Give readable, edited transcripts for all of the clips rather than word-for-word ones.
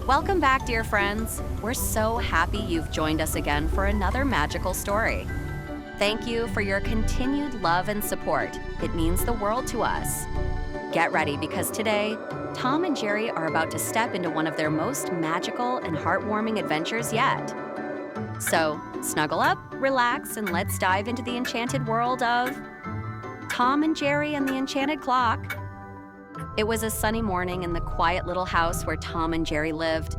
Welcome back, dear friends. We're so happy you've joined us again for another magical story. Thank you for your continued love and support. It means the world to us. Get ready because today, Tom and Jerry are about to step into one of their most magical and heartwarming adventures yet. So, snuggle up, relax, and let's dive into the enchanted world of Tom and Jerry and the Enchanted Clock. It was a sunny morning in the quiet little house where Tom and Jerry lived.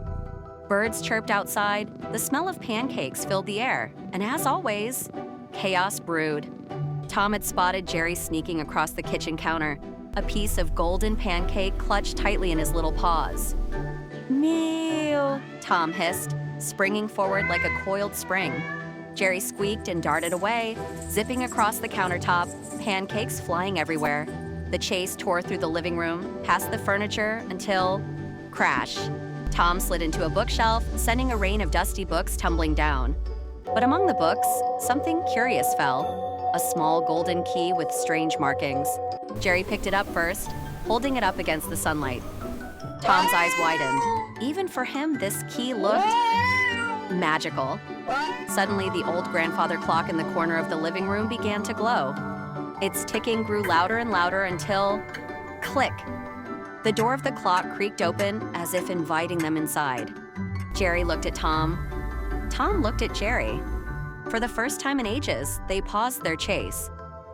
Birds chirped outside, the smell of pancakes filled the air, and as always, chaos brewed. Tom had spotted Jerry sneaking across the kitchen counter, a piece of golden pancake clutched tightly in his little paws. "Meow," Tom hissed, springing forward like a coiled spring. Jerry squeaked and darted away, zipping across the countertop, pancakes flying everywhere. The chase tore through the living room, past the furniture, until crash. Tom slid into a bookshelf, sending a rain of dusty books tumbling down. But among the books, something curious fell, a small golden key with strange markings. Jerry picked it up first, holding it up against the sunlight. Tom's eyes widened. Even for him, this key looked magical. Suddenly, the old grandfather clock in the corner of the living room began to glow. Its ticking grew louder and louder until click. The door of the clock creaked open as if inviting them inside. Jerry looked at Tom. Tom looked at Jerry. For the first time in ages, they paused their chase.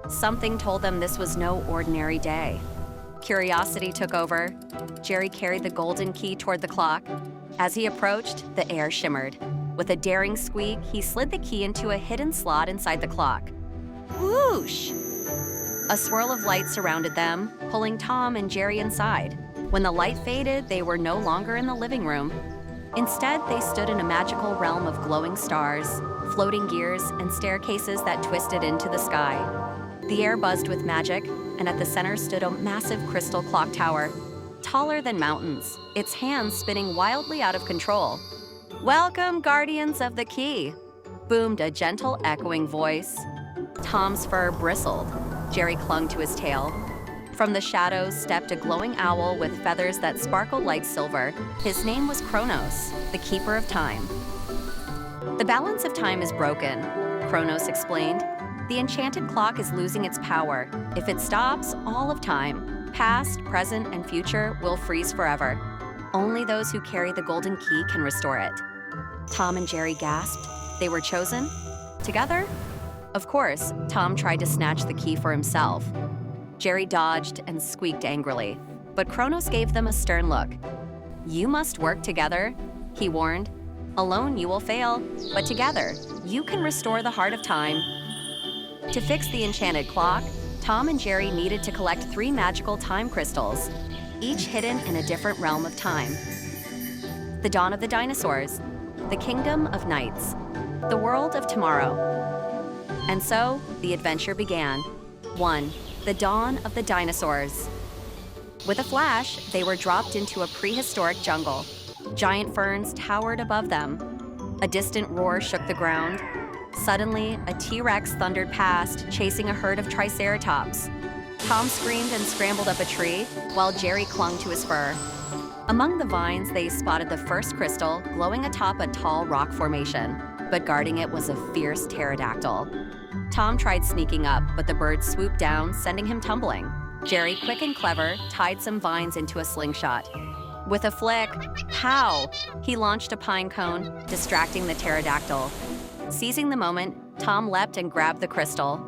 Something told them this was no ordinary day. Curiosity took over. Jerry carried the golden key toward the clock. As he approached, the air shimmered. With a daring squeak, he slid the key into a hidden slot inside the clock. Whoosh! A swirl of light surrounded them, pulling Tom and Jerry inside. When the light faded, they were no longer in the living room. Instead, they stood in a magical realm of glowing stars, floating gears, and staircases that twisted into the sky. The air buzzed with magic, and at the center stood a massive crystal clock tower, taller than mountains, its hands spinning wildly out of control. "Welcome, guardians of the key," boomed a gentle, echoing voice. Tom's fur bristled. Jerry clung to his tail. From the shadows stepped a glowing owl with feathers that sparkled like silver. His name was Kronos, the keeper of time. "The balance of time is broken," Kronos explained. "The enchanted clock is losing its power. If it stops, all of time, past, present, and future, will freeze forever. Only those who carry the golden key can restore it." Tom and Jerry gasped. They were chosen? Together? Of course, Tom tried to snatch the key for himself. Jerry dodged and squeaked angrily, but Kronos gave them a stern look. "You must work together," he warned. "Alone you will fail, but together you can restore the heart of time." To fix the enchanted clock, Tom and Jerry needed to collect 3 magical time crystals, each hidden in a different realm of time. The dawn of the dinosaurs, the kingdom of nights, the world of tomorrow. And so, the adventure began. 1. The dawn of the dinosaurs. With a flash, they were dropped into a prehistoric jungle. Giant ferns towered above them. A distant roar shook the ground. Suddenly, a T-Rex thundered past, chasing a herd of triceratops. Tom screamed and scrambled up a tree, while Jerry clung to his fur. Among the vines, they spotted the first crystal, glowing atop a tall rock formation. But guarding it was a fierce pterodactyl. Tom tried sneaking up, but the bird swooped down, sending him tumbling. Jerry, quick and clever, tied some vines into a slingshot. With a flick, pow! He launched a pine cone, distracting the pterodactyl. Seizing the moment, Tom leapt and grabbed the crystal.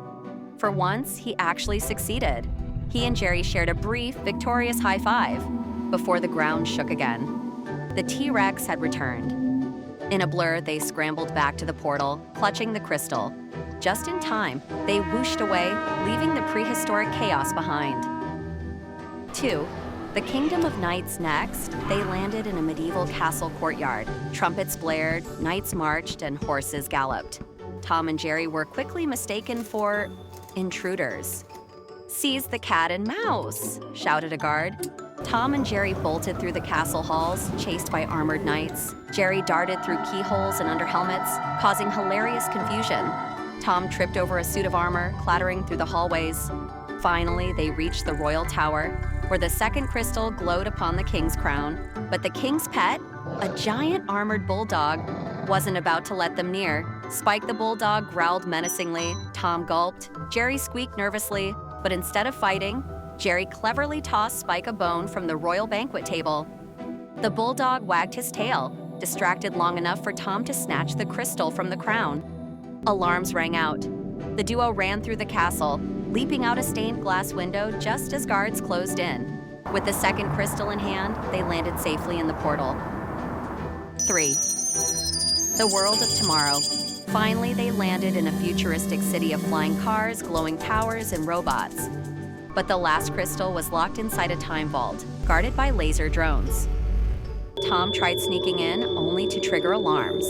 For once, he actually succeeded. He and Jerry shared a brief, victorious high five before the ground shook again. The T-Rex had returned. In a blur, they scrambled back to the portal, clutching the crystal. Just in time, they whooshed away, leaving the prehistoric chaos behind. 2. The Kingdom of Nights next, they landed in a medieval castle courtyard. Trumpets blared, knights marched, and horses galloped. Tom and Jerry were quickly mistaken for intruders. "Seize the cat and mouse," shouted a guard. Tom and Jerry bolted through the castle halls, chased by armored knights. Jerry darted through keyholes and under helmets, causing hilarious confusion. Tom tripped over a suit of armor, clattering through the hallways. Finally, they reached the royal tower, where the second crystal glowed upon the king's crown. But the king's pet, a giant armored bulldog, wasn't about to let them near. Spike the bulldog growled menacingly, Tom gulped, Jerry squeaked nervously, but instead of fighting, Jerry cleverly tossed Spike a bone from the royal banquet table. The bulldog wagged his tail, distracted long enough for Tom to snatch the crystal from the crown. Alarms rang out. The duo ran through the castle, leaping out a stained glass window just as guards closed in. With the second crystal in hand, they landed safely in the portal. 3. The world of tomorrow. Finally, they landed in a futuristic city of flying cars, glowing towers, and robots. But the last crystal was locked inside a time vault, guarded by laser drones. Tom tried sneaking in, only to trigger alarms.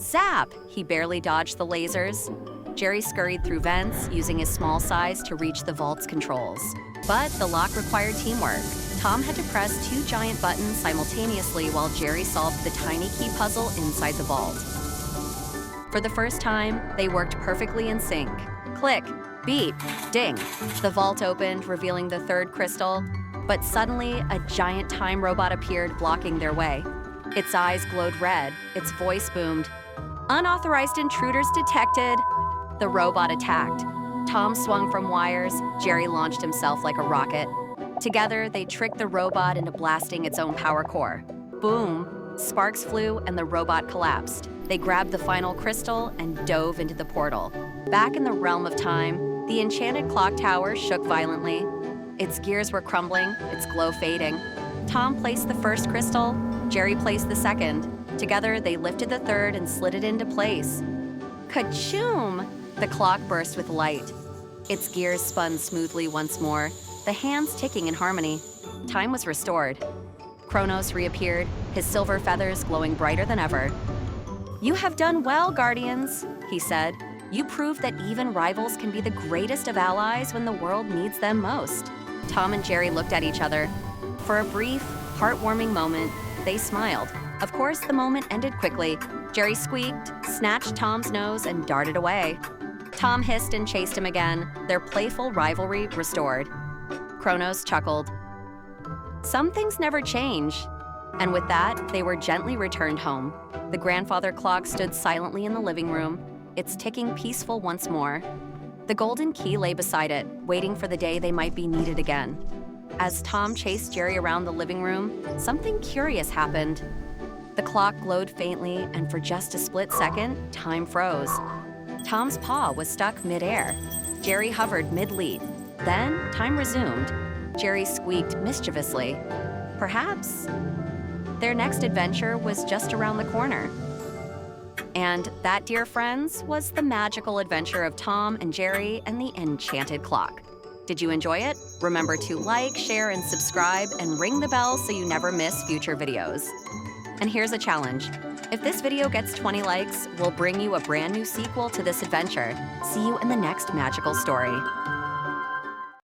Zap! He barely dodged the lasers. Jerry scurried through vents, using his small size to reach the vault's controls. But the lock required teamwork. Tom had to press 2 giant buttons simultaneously while Jerry solved the tiny key puzzle inside the vault. For the first time, they worked perfectly in sync. Click, beep, ding. The vault opened, revealing the third crystal. But suddenly, a giant time robot appeared, blocking their way. Its eyes glowed red, its voice boomed, "Unauthorized intruders detected!" The robot attacked. Tom swung from wires, Jerry launched himself like a rocket. Together, they tricked the robot into blasting its own power core. Boom! Sparks flew and the robot collapsed. They grabbed the final crystal and dove into the portal. Back in the realm of time, the Enchanted Clock Tower shook violently. Its gears were crumbling, its glow fading. Tom placed the first crystal, Jerry placed the second. Together, they lifted the third and slid it into place. Ka-choom! The clock burst with light. Its gears spun smoothly once more, the hands ticking in harmony. Time was restored. Kronos reappeared, his silver feathers glowing brighter than ever. "You have done well, Guardians," he said. "You proved that even rivals can be the greatest of allies when the world needs them most." Tom and Jerry looked at each other. For a brief, heartwarming moment, they smiled. Of course, the moment ended quickly. Jerry squeaked, snatched Tom's nose, and darted away. Tom hissed and chased him again, their playful rivalry restored. Kronos chuckled. Some things never change. And with that, they were gently returned home. The grandfather clock stood silently in the living room, its ticking peaceful once more. The golden key lay beside it, waiting for the day they might be needed again. As Tom chased Jerry around the living room, something curious happened. The clock glowed faintly, and for just a split second, time froze. Tom's paw was stuck mid-air. Jerry hovered mid-leap. Then, time resumed. Jerry squeaked mischievously. Perhaps their next adventure was just around the corner. And that, dear friends, was the magical adventure of Tom and Jerry and the Enchanted Clock. Did you enjoy it? Remember to like, share, and subscribe, and ring the bell so you never miss future videos. And here's a challenge. If this video gets 20 likes, we'll bring you a brand new sequel to this adventure. See you in the next magical story.